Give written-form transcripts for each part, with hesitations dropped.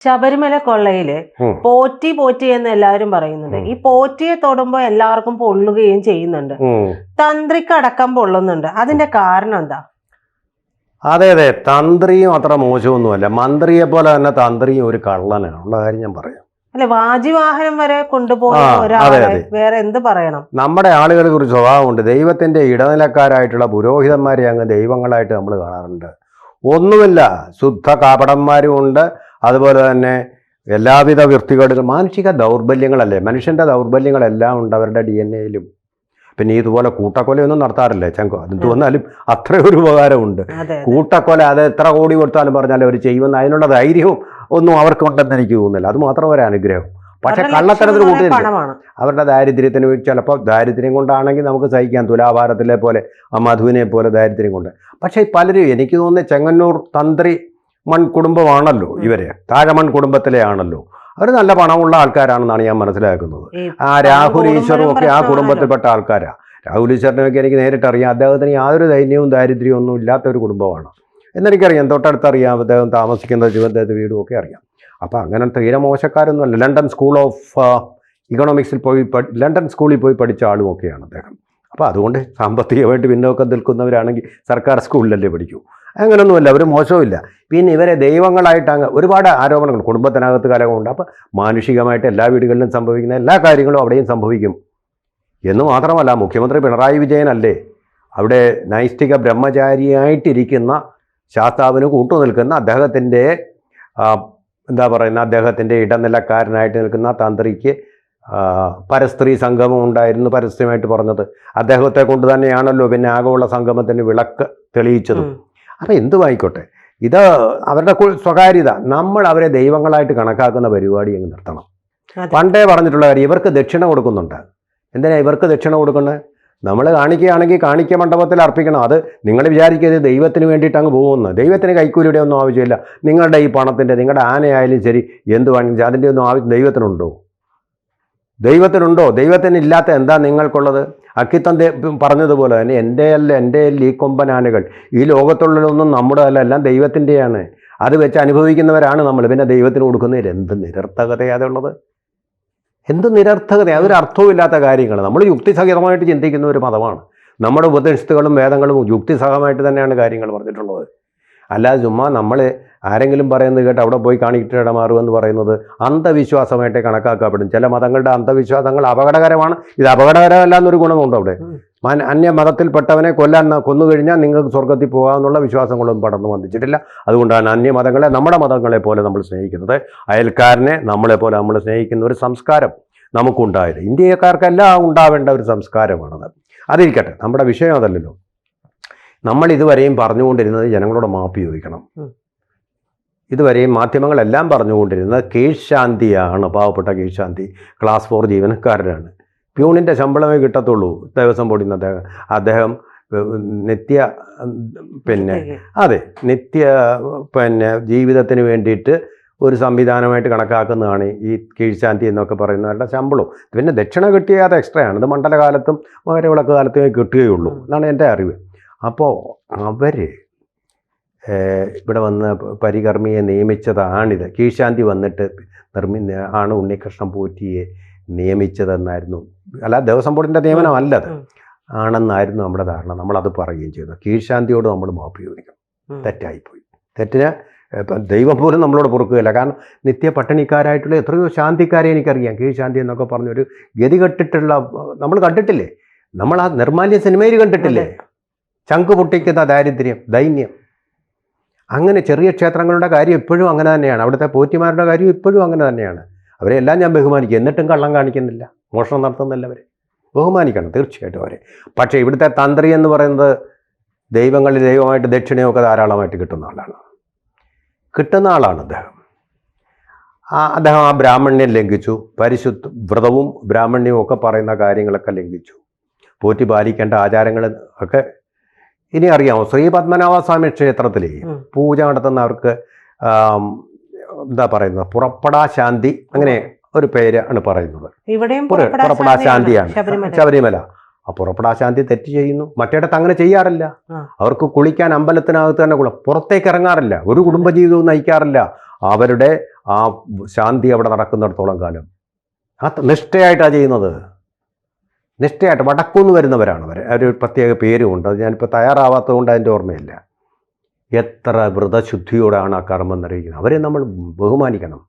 ശബരിമല കൊള്ളയില് പോറ്റി പോറ്റി എന്ന് എല്ലാവരും പറയുന്നുണ്ട്. ഈ പോറ്റിയെ തൊടുമ്പോ എല്ലാവർക്കും പൊള്ളുകയും ചെയ്യുന്നുണ്ട്, തന്ത്രിക്ക് അടക്കം പൊള്ളുന്നുണ്ട്. അതിന്റെ കാരണം എന്താ? അതെ അതെ, തന്ത്രിയും അത്ര മോശമൊന്നുമല്ല. മന്ത്രിയെ പോലെ തന്നെ തന്ത്രിയും ഒരു കള്ളനാണ്, ഉള്ള കാര്യം ഞാൻ പറയാം. അല്ലെ, വാജിവാഹനം വരെ കൊണ്ടുപോയ ഒരാളെ വേറെ എന്ത് പറയണം? നമ്മുടെ ആളുകൾക്ക് ഒരു സ്വഭാവമുണ്ട്, ദൈവത്തിന്റെ ഇടനിലക്കാരായിട്ടുള്ള പുരോഹിതന്മാരെ അങ്ങ് ദൈവങ്ങളായിട്ട് നമ്മൾ കാണാറുണ്ട്. ഒന്നുമില്ല, ശുദ്ധ കാപടന്മാരും ഉണ്ട്, അതുപോലെ തന്നെ എല്ലാവിധ വൃത്തികേടുകൾ, മാനസിക ദൗർബല്യങ്ങളല്ലേ, മനുഷ്യന്റെ ദൗർബല്യങ്ങളെല്ലാം ഉണ്ട് അവരുടെ DNA-യിലും. പിന്നെ ഇതുപോലെ കൂട്ടക്കൊലയൊന്നും നടത്താറില്ലേ ചങ്കോ, അതെന്ത് വന്നാലും അത്ര ഒരു ഉപകാരമുണ്ട്. കൂട്ടക്കൊല അത് എത്ര കോടി കൊടുത്താലും പറഞ്ഞാലും അവർ ചെയ്യുമെന്ന് അതിനുള്ള ധൈര്യവും ഒന്നും അവർക്കുണ്ടെന്ന് എനിക്ക് തോന്നുന്നില്ല. അത് മാത്രം ഒരു അനുഗ്രഹം. പക്ഷെ കള്ളത്തരത്തിന് കൂട്ടിയില്ല, അവരുടെ ദാരിദ്ര്യത്തിന് ചിലപ്പോൾ ദാരിദ്ര്യം കൊണ്ടാണെങ്കിൽ നമുക്ക് സഹിക്കാം, തുലാഭാരത്തിലെ പോലെ ആ മധുവിനെ പോലെ ദാരിദ്ര്യം കൊണ്ട്. പക്ഷേ പലരും, എനിക്ക് തോന്നുന്നത് ചെങ്ങന്നൂർ തന്ത്രി മൺ കുടുംബമാണല്ലോ ഇവര്, താഴമൺ കുടുംബത്തിലെ ആണല്ലോ, അവർ നല്ല പണമുള്ള ആൾക്കാരാണെന്നാണ് ഞാൻ മനസ്സിലാക്കുന്നത്. ആ രാഹുൽ ഈശ്വറും ഒക്കെ ആ കുടുംബത്തിൽപ്പെട്ട ആൾക്കാരാണ്. രാഹുൽ ഈശ്വറിനൊക്കെ എനിക്ക് നേരിട്ട് അറിയാം. അദ്ദേഹത്തിന് യാതൊരു ദൈന്യവും ദാരിദ്ര്യവും ഒന്നും ഇല്ലാത്ത ഒരു കുടുംബമാണ് എന്നെനിക്കറിയാം. തൊട്ടടുത്തറിയാം, അദ്ദേഹം താമസിക്കുന്ന അദ്ദേഹത്തെ വീടും ഒക്കെ അറിയാം. അപ്പോൾ അങ്ങനെ തീരെ മോശക്കാരൊന്നുമല്ല. ലണ്ടൻ സ്കൂൾ ഓഫ് ഇക്കണോമിക്സിൽ പോയി ലണ്ടൻ സ്കൂളിൽ പോയി പഠിച്ച ആളുമൊക്കെയാണ് അദ്ദേഹം. അപ്പോൾ അതുകൊണ്ട് സാമ്പത്തികമായിട്ട് പിന്നോക്കം നിൽക്കുന്നവരാണെങ്കിൽ സർക്കാർ സ്കൂളിലല്ലേ പഠിക്കൂ. അങ്ങനെയൊന്നുമില്ല, അവർ മോശവുമില്ല. പിന്നെ ഇവരെ ദൈവങ്ങളായിട്ട് അങ്ങ് ഒരുപാട് ആരോപണങ്ങൾ കുടുംബത്തിനകത്ത് കലകമുണ്ട്. അപ്പോൾ മാനുഷികമായിട്ട് എല്ലാ വീടുകളിലും സംഭവിക്കുന്ന എല്ലാ കാര്യങ്ങളും അവിടെയും സംഭവിക്കും എന്ന് മാത്രമല്ല, മുഖ്യമന്ത്രി പിണറായി വിജയനല്ലേ അവിടെ നൈഷ്ഠിക ബ്രഹ്മചാരിയായിട്ടിരിക്കുന്ന ശാസ്താവിന് കൂട്ടുനിൽക്കുന്ന അദ്ദേഹത്തിൻ്റെ എന്താ പറയുന്ന അദ്ദേഹത്തിൻ്റെ ഇടനിലക്കാരനായിട്ട് നിൽക്കുന്ന തന്ത്രിക്ക് പരസ്ത്രീ സംഗമം ഉണ്ടായിരുന്നു പരസ്യമായിട്ട് പറഞ്ഞത്. അദ്ദേഹത്തെ കൊണ്ട് തന്നെയാണല്ലോ പിന്നെ ആഗോള സംഗമത്തിന് വിളക്ക് തെളിയിച്ചതും. അപ്പം എന്തുമായിക്കോട്ടെ, ഇത് അവരുടെ സ്വകാര്യത. നമ്മൾ അവരെ ദൈവങ്ങളായിട്ട് കണക്കാക്കുന്ന പരിപാടി അങ്ങ് നിർത്തണം. പണ്ടേ പറഞ്ഞിട്ടുള്ള കാര്യം, ഇവർക്ക് ദക്ഷിണ കൊടുക്കുന്നുണ്ട്. എന്തിനാ ഇവർക്ക് ദക്ഷിണ കൊടുക്കുന്നത്? നമ്മൾ കാണിക്കുകയാണെങ്കിൽ കാണിക്ക മണ്ഡപത്തിൽ അർപ്പിക്കണം. അത് നിങ്ങൾ വിചാരിക്കരുത് ദൈവത്തിന് വേണ്ടിയിട്ട് അങ്ങ് പോകുന്നത്. ദൈവത്തിന് കൈക്കൂലിയുടെ ഒന്നും ആവശ്യമില്ല. നിങ്ങളുടെ ഈ പണത്തിൻ്റെ, നിങ്ങളുടെ ആനയായാലും ശരി, എന്ത് വേണമെങ്കിലും അതിൻ്റെ ഒന്നും ആവശ്യം ദൈവത്തിനുണ്ടോ? ദൈവത്തിനില്ലാത്ത എന്താ നിങ്ങൾക്കുള്ളത്? അക്കിത്തം പറഞ്ഞതുപോലെ തന്നെ എൻ്റെ ഈ കൊമ്പനാനകൾ ഈ ലോകത്തുള്ളതൊന്നും നമ്മുടെ അല്ല, എല്ലാം ദൈവത്തിൻ്റെയാണ്. അത് വെച്ച് അനുഭവിക്കുന്നവരാണ് നമ്മൾ. പിന്നെ ദൈവത്തിന് കൊടുക്കുന്നതിൽ എന്ത് നിരർത്ഥകതയാതുള്ളത്? എന്ത് നിരർത്ഥകത? അതൊരു അർത്ഥവുമില്ലാത്ത കാര്യങ്ങൾ. നമ്മൾ യുക്തിസഹിതമായിട്ട് ചിന്തിക്കുന്ന ഒരു മതമാണ്. നമ്മുടെ ഉപനിഷത്തുകളും വേദങ്ങളും യുക്തിസഹമായിട്ട് തന്നെയാണ് കാര്യങ്ങൾ പറഞ്ഞിട്ടുള്ളത്. അല്ലാതെ ചുമ്മാ നമ്മൾ ആരെങ്കിലും പറയുന്നത് കേട്ട് അവിടെ പോയി കാണിക്കിട്ട് മാറുമെന്ന് പറയുന്നത് അന്ധവിശ്വാസമായിട്ട് കണക്കാക്കപ്പെടും. ചില മതങ്ങളുടെ അന്ധവിശ്വാസങ്ങൾ അപകടകരമാണ്. ഇത് അപകടകരമല്ല എന്നൊരു ഗുണമുണ്ട് അവിടെ. അന്യ മതത്തിൽപ്പെട്ടവനെ കൊന്നു കഴിഞ്ഞാൽ നിങ്ങൾക്ക് സ്വർഗത്തിൽ പോകാമെന്നുള്ള വിശ്വാസങ്ങളൊന്നും പടർന്നു വന്നിച്ചിട്ടില്ല. അതുകൊണ്ടാണ് അന്യമതങ്ങളെ നമ്മുടെ മതങ്ങളെ പോലെ നമ്മൾ സ്നേഹിക്കുന്നത്. അയൽക്കാരനെ നമ്മളെ പോലെ നമ്മൾ സ്നേഹിക്കുന്ന ഒരു സംസ്കാരം നമുക്കുണ്ടായത്. ഇന്ത്യക്കാർക്കെല്ലാം ഉണ്ടാവേണ്ട ഒരു സംസ്കാരമാണത്. അതിരിക്കട്ടെ, നമ്മുടെ വിഷയം അതല്ലല്ലോ. നമ്മൾ ഇതുവരെയും പറഞ്ഞുകൊണ്ടിരുന്നത് ജനങ്ങളോട് മാപ്പ് ചോദിക്കണം. ഇതുവരെയും മാധ്യമങ്ങളെല്ലാം പറഞ്ഞുകൊണ്ടിരുന്നത് കീഴ്ശാന്തിയാണ്. പാവപ്പെട്ട കീഴ്ശാന്തി ക്ലാസ് 4 ജീവനക്കാരനാണ്. പ്യൂണിൻ്റെ ശമ്പളമേ കിട്ടത്തുള്ളൂ. ദേവസ്വം ബോർഡിൽ നിന്ന് അദ്ദേഹം നിത്യ ജീവിതത്തിന് വേണ്ടിയിട്ട് ഒരു സംവിധാനമായിട്ട് കണക്കാക്കുന്നതാണ് ഈ കീഴ്ശാന്തി എന്നൊക്കെ പറയുന്നവരുടെ ശമ്പളവും. പിന്നെ ദക്ഷിണ കിട്ടിയാതെ എക്സ്ട്രായാണ്. ഇത് മണ്ഡലകാലത്തും മകരവിളക്ക് കാലത്തുമേ കിട്ടുകയുള്ളൂ എന്നാണ് എൻ്റെ അറിവ്. അപ്പോൾ അവർ ഇവിടെ വന്ന് പരികർമ്മിയെ നിയമിച്ചതാണിത്. കീഴ്ശാന്തി വന്നിട്ട് ആണ് ഉണ്ണികൃഷ്ണൻ പോറ്റിയെ നിയമിച്ചതെന്നായിരുന്നു. അല്ല, ദേവസ്വം ബോർഡിൻ്റെ നിയമനമല്ലത് ആണെന്നായിരുന്നു നമ്മുടെ ധാരണ. നമ്മളത് പറയുകയും ചെയ്തു. കീഴ്ശാന്തിയോട് നമ്മൾ മാപ്പ് ചോദിക്കണം. തെറ്റായിപ്പോയി. തെറ്റിന് ദൈവം പോലും നമ്മളോട് പൊറുക്കുകയില്ല. കാരണം നിത്യ പട്ടിണിക്കാരായിട്ടുള്ള എത്രയോ ശാന്തിക്കാരെ എനിക്കറിയാം. കീഴ്ശാന്തി എന്നൊക്കെ പറഞ്ഞൊരു ഗതികെട്ടിട്ടുള്ള നമ്മൾ കണ്ടിട്ടില്ലേ? നമ്മൾ ആ നിർമാല്യ സിനിമയിൽ കണ്ടിട്ടില്ലേ? ചങ്ക് പൊട്ടിക്കുന്ന ദൈന്യം. അങ്ങനെ ചെറിയ ക്ഷേത്രങ്ങളുടെ കാര്യം ഇപ്പോഴും അങ്ങനെ തന്നെയാണ്. അവിടുത്തെ പോറ്റിമാരുടെ കാര്യം ഇപ്പോഴും അങ്ങനെ തന്നെയാണ്. അവരെല്ലാം ഞാൻ ബഹുമാനിക്കും. എന്നിട്ടും കള്ളം കാണിക്കുന്നില്ല, മോഷണം നടത്തുന്നില്ല. അവരെ ബഹുമാനിക്കണം തീർച്ചയായിട്ടും അവരെ. പക്ഷേ ഇവിടുത്തെ തന്ത്രി എന്ന് പറയുന്നത് ദൈവമായിട്ട് ദക്ഷിണയൊക്കെ ധാരാളമായിട്ട് കിട്ടുന്ന ആളാണ് അദ്ദേഹം. അദ്ദേഹം ആ ബ്രാഹ്മണ്യം ലംഘിച്ചു. പരിശുദ്ധ വ്രതവും ബ്രാഹ്മണ്യവും ഒക്കെ പറയുന്ന കാര്യങ്ങളൊക്കെ ലംഘിച്ചു. പോറ്റി പാലിക്കേണ്ട ആചാരങ്ങൾ ഒക്കെ ഇനി അറിയാമോ? ശ്രീ പത്മനാഭസ്വാമി ക്ഷേത്രത്തിൽ പൂജ നടത്തുന്നവർക്ക് എന്താ പറയുന്നത്, പുറപ്പെടാശാന്തി, അങ്ങനെ ഒരു പേര് ആണ് പറയുന്നത്. പുറപ്പെടാശാന്തിയാണ് ശബരിമല. ആ പുറപ്പെടാശാന്തി തെറ്റ് ചെയ്യുന്നു. മറ്റേടത്ത് അങ്ങനെ ചെയ്യാറില്ല. അവർക്ക് കുളിക്കാൻ അമ്പലത്തിനകത്ത് തന്നെ പുറത്തേക്ക് ഇറങ്ങാറില്ല. ഒരു കുടുംബജീവിതവും നയിക്കാറില്ല. അവരുടെ ആ ശാന്തി അവിടെ നടക്കുന്നിടത്തോളം കാലം നിഷ്ഠയായിട്ടാണ് ചെയ്യുന്നത്. നിഷ്ഠയായിട്ട് വടക്കുന്ന് വരുന്നവരാണ് അവർ. ഒരു പ്രത്യേക പേരുമുണ്ട്, അത് ഞാനിപ്പോൾ തയ്യാറാവാത്തത് കൊണ്ട് അതിൻ്റെ ഓർമ്മയില്ല. എത്ര വ്രതശുദ്ധിയോടാണ് ആ കർമ്മം നിർവഹിക്കുന്നത്. അവരെ നമ്മൾ ബഹുമാനിക്കണം.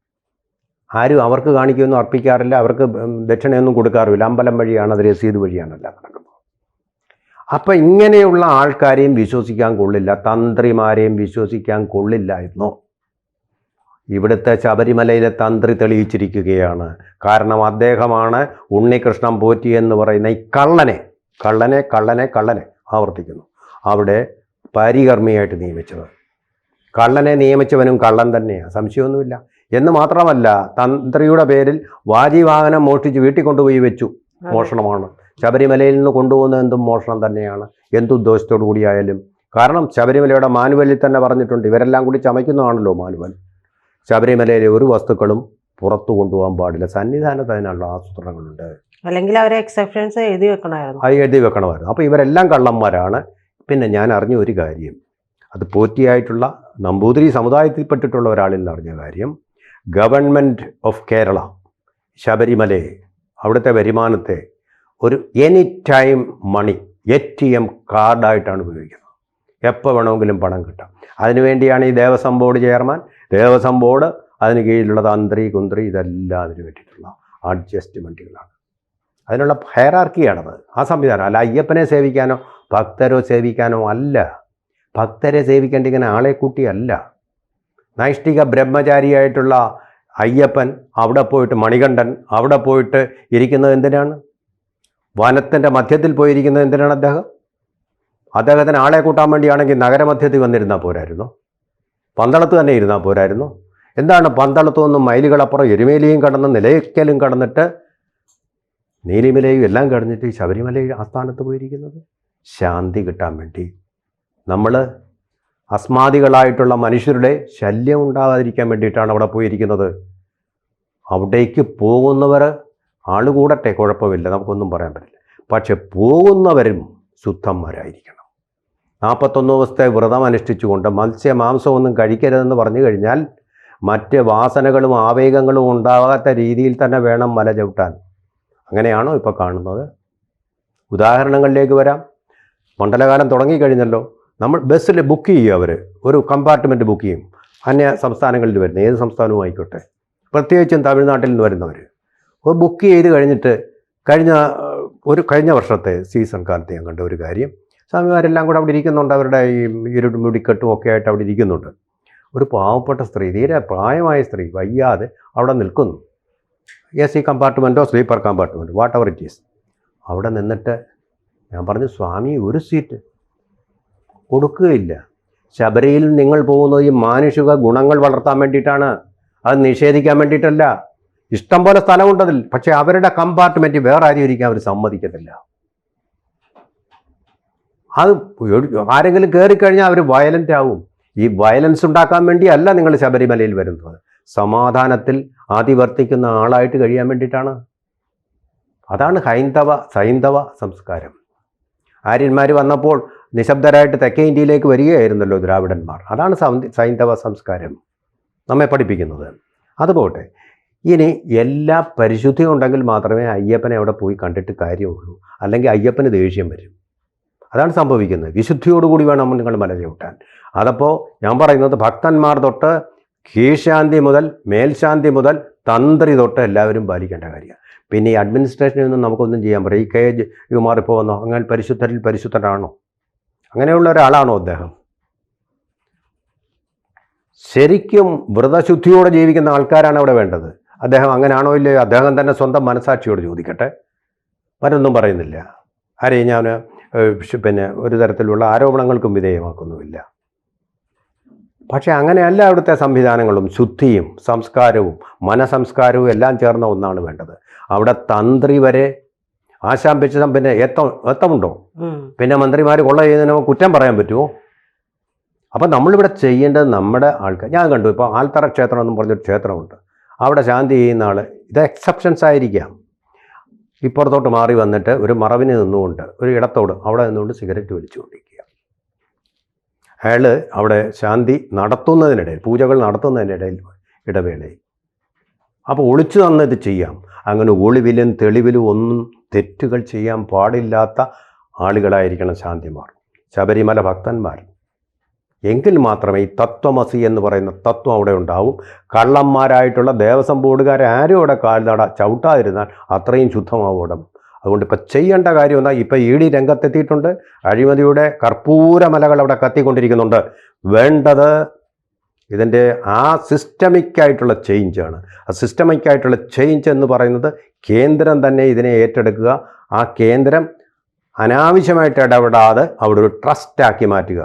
ആരും അവർക്ക് കാണിക്കുകയൊന്നും അർപ്പിക്കാറില്ല, അവർക്ക് ദക്ഷിണയൊന്നും കൊടുക്കാറുമില്ല. അമ്പലം വഴിയാണ്, അത് രസീത് വഴിയാണല്ല നടക്കുന്നത്. അപ്പം ഇങ്ങനെയുള്ള ആൾക്കാരെയും വിശ്വസിക്കാൻ കൊള്ളില്ല, തന്ത്രിമാരെയും വിശ്വസിക്കാൻ കൊള്ളില്ലായിരുന്നു. ഇവിടുത്തെ ശബരിമലയിലെ തന്ത്രി തെളിയിച്ചിരിക്കുകയാണ്. കാരണം അദ്ദേഹമാണ് ഉണ്ണികൃഷ്ണൻ പോറ്റി എന്ന് പറയുന്ന ഈ കള്ളനെ ആവർത്തിക്കുന്നു, അവിടെ പരികർമ്മിയായിട്ട് നിയമിച്ചത്. കള്ളനെ നിയമിച്ചവനും കള്ളൻ തന്നെയാണ്, സംശയമൊന്നുമില്ല. എന്ന് മാത്രമല്ല, തന്ത്രിയുടെ പേരിൽ വാജിവാഹനം മോഷ്ടിച്ച് വീട്ടിൽ കൊണ്ടുപോയി വെച്ചു. മോഷണമാണ്. ശബരിമലയിൽ നിന്ന് കൊണ്ടുപോകുന്നത് എന്തും മോഷണം തന്നെയാണ്, എന്തുദ്ദേശത്തോടു കൂടിയായാലും. കാരണം ശബരിമലയുടെ മാനുവലിൽ തന്നെ പറഞ്ഞിട്ടുണ്ട്, ഇവരെല്ലാം കൂടി ചമയ്ക്കുന്നതാണല്ലോ മാനുവൽ. ശബരിമലയിലെ ഒരു വസ്തുക്കളും പുറത്തു കൊണ്ടുപോകാൻ പാടില്ല. സന്നിധാനത്ത് അതിനുള്ള ആസൂത്രണങ്ങളുണ്ട്. അല്ലെങ്കിൽ അവരെ എക്സെപ്ഷൻസ് എഴുതി വെക്കണമായിരുന്നു. അത് എഴുതി വെക്കണമായിരുന്നു. അപ്പോൾ ഇവരെല്ലാം കള്ളന്മാരാണ്. പിന്നെ ഞാൻ അറിഞ്ഞ ഒരു കാര്യം, അത് പോറ്റിയായിട്ടുള്ള നമ്പൂതിരി സമുദായത്തിൽപ്പെട്ടിട്ടുള്ള ഒരാളിൽ നിന്ന് അറിഞ്ഞ കാര്യം, ഗവൺമെൻറ് ഓഫ് കേരള ശബരിമലയെ, അവിടുത്തെ വരുമാനത്തെ ഒരു എനി ടൈം മണി ATM കാർഡായിട്ടാണ് ഉപയോഗിക്കുന്നത്. എപ്പോൾ വേണമെങ്കിലും പണം കിട്ടാം. അതിനുവേണ്ടിയാണ് ഈ Devaswom board chairman, Devaswom board, അതിന് കീഴിലുള്ള തന്ത്രി കുന്ത്രി, ഇതെല്ലാം അതിന് വേണ്ടിയിട്ടുള്ള അഡ്ജസ്റ്റ്മെൻറ്റുകളാണ്. അതിനുള്ള ഹയറാർക്കിയാണത്, ആ സംവിധാനം. അല്ല അയ്യപ്പനെ സേവിക്കാനോ ഭക്തരോ സേവിക്കാനോ അല്ല. ഭക്തരെ സേവിക്കേണ്ട ഇങ്ങനെ ആളെ കൂട്ടിയല്ല. നൈഷ്ഠിക ബ്രഹ്മചാരിയായിട്ടുള്ള അയ്യപ്പൻ അവിടെ പോയിട്ട്, മണികണ്ഠൻ അവിടെ പോയിട്ട് ഇരിക്കുന്നത് എന്തിനാണ്? വനത്തിൻ്റെ മധ്യത്തിൽ പോയിരിക്കുന്നത് എന്തിനാണ്? അദ്ദേഹത്തിന് ആളെ കൂട്ടാൻ വേണ്ടിയാണെങ്കിൽ നഗരമധ്യത്തിൽ വന്നിരുന്നാൽ പോരായിരുന്നു? പന്തളത്ത് തന്നെ ഇരുന്നാൽ പോരായിരുന്നു? എന്താണ് പന്തളത്തു നിന്നും മൈലുകളപ്പുറം എരുമേലിയും കടന്ന് നിലയ്ക്കലും കടന്നിട്ട് നീലിമലയും എല്ലാം കടന്നിട്ട് ഈ ശബരിമല ആസ്ഥാനത്ത് പോയിരിക്കുന്നത്? ശാന്തി കിട്ടാൻ വേണ്ടി. നമ്മൾ അസ്മാദികളായിട്ടുള്ള മനുഷ്യരുടെ ശല്യം ഉണ്ടാകാതിരിക്കാൻ വേണ്ടിയിട്ടാണ് അവിടെ പോയിരിക്കുന്നത്. അവിടേക്ക് പോകുന്നവർ ആൾ കൂടട്ടെ, കുഴപ്പമില്ല, നമുക്കൊന്നും പറയാൻ പറ്റില്ല. പക്ഷെ പോകുന്നവരും ശുദ്ധന്മാരായിരിക്കണം. 41 ദിവസത്തെ വ്രതം അനുഷ്ഠിച്ചുകൊണ്ട് മാംസമൊന്നും കഴിക്കരുതെന്ന് പറഞ്ഞു കഴിഞ്ഞാൽ മറ്റ് വാസനകളും ആവേഗങ്ങളും ഉണ്ടാകാത്ത രീതിയിൽ തന്നെ വേണം മല ചവിട്ടാൻ. അങ്ങനെയാണോ ഇപ്പോൾ കാണുന്നത്? ഉദാഹരണങ്ങളിലേക്ക് വരാം. മണ്ഡലകാലം തുടങ്ങിക്കഴിഞ്ഞല്ലോ. നമ്മൾ ബസ്സിൽ ബുക്ക് ചെയ്യുക, അവർ ഒരു കമ്പാർട്ട്മെൻറ്റ് ബുക്ക് ചെയ്യും. അന്യ സംസ്ഥാനങ്ങളിൽ വരുന്ന ഏത് സംസ്ഥാനവും ആയിക്കോട്ടെ, പ്രത്യേകിച്ചും തമിഴ്നാട്ടിൽ നിന്ന് വരുന്നവർ ബുക്ക് ചെയ്ത് കഴിഞ്ഞിട്ട് കഴിഞ്ഞ വർഷത്തെ സീസൺ കാലത്ത് ഞാൻ കണ്ട ഒരു കാര്യം, സ്വാമിമാരെല്ലാം കൂടെ അവിടെ ഇരിക്കുന്നുണ്ട്, അവരുടെ ഈ ഇരുമുടിക്കെട്ടും ഒക്കെ ആയിട്ട് അവിടെ ഇരിക്കുന്നുണ്ട്. ഒരു പാവപ്പെട്ട സ്ത്രീ, തീരെ പ്രായമായ സ്ത്രീ, വയ്യാതെ അവിടെ നിൽക്കുന്നു. AC കമ്പാർട്ട്മെൻറ്റോ സ്ലീപ്പർ കമ്പാർട്ട്മെൻറ്റോ വാട്ട് എവർ ഇറ്റ് ഈസ്. അവിടെ നിന്നിട്ട് ഞാൻ പറഞ്ഞു, സ്വാമി ഒരു സീറ്റ് കൊടുക്കുകയില്ല. ശബരിയിൽ നിങ്ങൾ പോകുന്നത് ഈ മാനുഷിക ഗുണങ്ങൾ വളർത്താൻ വേണ്ടിയിട്ടാണ്, അത് നിഷേധിക്കാൻ വേണ്ടിയിട്ടല്ല. ഇഷ്ടം പോലെ സ്ഥലമുണ്ടതിൽ. പക്ഷേ അവരുടെ കമ്പാർട്ട്മെൻറ്റ് വേറെ ആരും ഇരിക്കാൻ അവർ സമ്മതിക്കത്തില്ല. അത് ആരെങ്കിലും കയറിക്കഴിഞ്ഞാൽ അവർ വയലൻ്റ് ആവും. ഈ വയലൻസ് ഉണ്ടാക്കാൻ വേണ്ടിയല്ല നിങ്ങൾ ശബരിമലയിൽ വരുന്നത്, സമാധാനത്തിൽ ആദിവർത്തിക്കുന്ന ആളായിട്ട് കഴിയാൻ വേണ്ടിയിട്ടാണ്. അതാണ് സൈന്ധവ സംസ്കാരം. ആര്യന്മാർ വന്നപ്പോൾ നിശബ്ദരായിട്ട് തെക്കേ ഇന്ത്യയിലേക്ക് വരികയായിരുന്നല്ലോ ദ്രാവിഡന്മാർ. അതാണ് സൈന്ധവ സംസ്കാരം നമ്മെ പഠിപ്പിക്കുന്നത്. അതുപോട്ടെ, ഇനി എല്ലാ പരിശുദ്ധിയും ഉണ്ടെങ്കിൽ മാത്രമേ അയ്യപ്പനെ അവിടെ പോയി കണ്ടിട്ട് കാര്യമുള്ളൂ. അല്ലെങ്കിൽ അയ്യപ്പന് ദേഷ്യം വരും. അതാണ് സംഭവിക്കുന്നത്. വിശുദ്ധിയോടുകൂടി വേണം നിങ്ങൾ മല ചവിട്ടാൻ. അതപ്പോൾ ഞാൻ പറയുന്നത്, ഭക്തന്മാർ തൊട്ട് കീഴ്ശാന്തി മുതൽ മേൽശാന്തി മുതൽ തന്ത്രി തൊട്ട് എല്ലാവരും പാലിക്കേണ്ട കാര്യമാണ്. പിന്നെ ഈ അഡ്മിനിസ്ട്രേഷനിൽ നിന്നും നമുക്കൊന്നും ചെയ്യാൻ പറയും. ഈ KH കുമാർ ഇപ്പോൾ വന്നോ, അങ്ങനെ പരിശുദ്ധനാണോ? അങ്ങനെയുള്ള ഒരാളാണോ അദ്ദേഹം? ശരിക്കും വ്രതശുദ്ധിയോടെ ജീവിക്കുന്ന ആൾക്കാരാണ് അവിടെ വേണ്ടത്. അദ്ദേഹം അങ്ങനെയാണോ ഇല്ലയോ? അദ്ദേഹം തന്നെ സ്വന്തം മനസാക്ഷിയോട് ചോദിക്കട്ടെ. മറ്റൊന്നും പറയുന്നില്ല. ആരെയും ഞാൻ പിന്നെ ഒരു തരത്തിലുള്ള ആരോപണങ്ങൾക്കും വിധേയമാക്കുന്നുമില്ല. പക്ഷേ അങ്ങനെയല്ല അവിടുത്തെ സംവിധാനങ്ങളും ശുദ്ധിയും സംസ്കാരവും മനസംസ്കാരവും എല്ലാം ചേർന്ന ഒന്നാണ് വേണ്ടത്. അവിടെ തന്ത്രി വരെ ആശാമ്പിച്ച പിന്നെ എത്തമുണ്ടോ? പിന്നെ മന്ത്രിമാർ കൊള്ള ചെയ്യുന്നതിന് കുറ്റം പറയാൻ പറ്റുമോ? അപ്പം നമ്മളിവിടെ ചെയ്യേണ്ടത് നമ്മുടെ ആൾക്കാർ. ഞാൻ കണ്ടു, ഇപ്പോൾ ആൽത്തറ ക്ഷേത്രം എന്നും പറഞ്ഞൊരു ക്ഷേത്രമുണ്ട്. അവിടെ ശാന്തി ചെയ്യുന്ന ആൾ, ഇത് എക്സെപ്ഷൻസ് ആയിരിക്കാം, ഇപ്പുറത്തോട്ട് മാറി വന്നിട്ട് ഒരു മറവിന് നിന്നുകൊണ്ട് ഒരു ഇടത്തോട് അവിടെ നിന്നുകൊണ്ട് സിഗരറ്റ് വലിച്ചുകൊണ്ടിരിക്കുക. അയാൾ അവിടെ ശാന്തി നടത്തുന്നതിനിടയിൽ, പൂജകൾ നടത്തുന്നതിനിടയിൽ ഇടവേളയിൽ അപ്പോൾ ഒളിച്ചു നിന്ന് ഇത് ചെയ്യാം. അങ്ങനെ ഒളിവിലും തെളിവിലും ഒന്നും തെറ്റുകൾ ചെയ്യാൻ പാടില്ലാത്ത ആളുകളായിരിക്കണം ശാന്തിമാർ, ശബരിമല ഭക്തന്മാർ. എങ്കിൽ മാത്രമേ ഈ തത്വമസി എന്ന് പറയുന്ന തത്വം അവിടെ ഉണ്ടാവും. കള്ളന്മാരായിട്ടുള്ള ദേവസ്വം ബോർഡുകാരെ ആരും അവിടെ കാൽനട ചവിട്ടാതിരുന്നാൽ അത്രയും ശുദ്ധമാവും ഇടം. അതുകൊണ്ട് ഇപ്പം ചെയ്യേണ്ട കാര്യം എന്താ? ഇപ്പം ED രംഗത്തെത്തിയിട്ടുണ്ട്. അഴിമതിയുടെ കർപ്പൂരമലകൾ അവിടെ കത്തിക്കൊണ്ടിരിക്കുന്നുണ്ട്. വേണ്ടത് ഇതിൻ്റെ ആ സിസ്റ്റമിക്കായിട്ടുള്ള ചേഞ്ചാണ്. ആ സിസ്റ്റമിക്കായിട്ടുള്ള ചേഞ്ച് എന്ന് പറയുന്നത് കേന്ദ്രം തന്നെ ഇതിനെ ഏറ്റെടുക്കുക. ആ കേന്ദ്രം അനാവശ്യമായിട്ട് ഇടപെടാതെ അവിടെ ഒരു ട്രസ്റ്റാക്കി മാറ്റുക.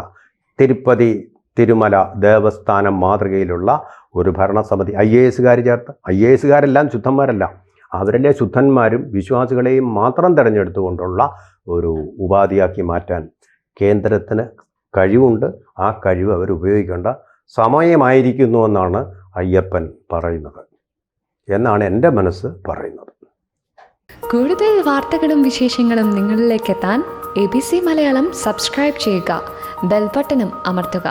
തിരുപ്പതി തിരുമല ദേവസ്ഥാനം മാതൃകയിലുള്ള ഒരു ഭരണസമിതി, IAS ചേർത്ത്, IAS ശുദ്ധന്മാരല്ല, അവരിലെ ശുദ്ധന്മാരും വിശ്വാസികളെയും മാത്രം തിരഞ്ഞെടുത്തുകൊണ്ടുള്ള ഒരു ഉപാധിയാക്കി മാറ്റാൻ കേന്ദ്രത്തിന് കഴിവുണ്ട്. ആ കഴിവ് അവർ ഉപയോഗിക്കേണ്ട സമയമായിരിക്കുന്നുവെന്നാണ് അയ്യപ്പൻ പറയുന്നത്, എന്നാണ് എൻ്റെ മനസ്സ് പറയുന്നത്. കൂടുതൽ വാർത്തകളും വിശേഷങ്ങളും നിങ്ങളിലേക്ക് എത്താൻ ABC മലയാളം സബ്സ്ക്രൈബ് ചെയ്യുക, ബെൽ ബട്ടണും അമർത്തുക.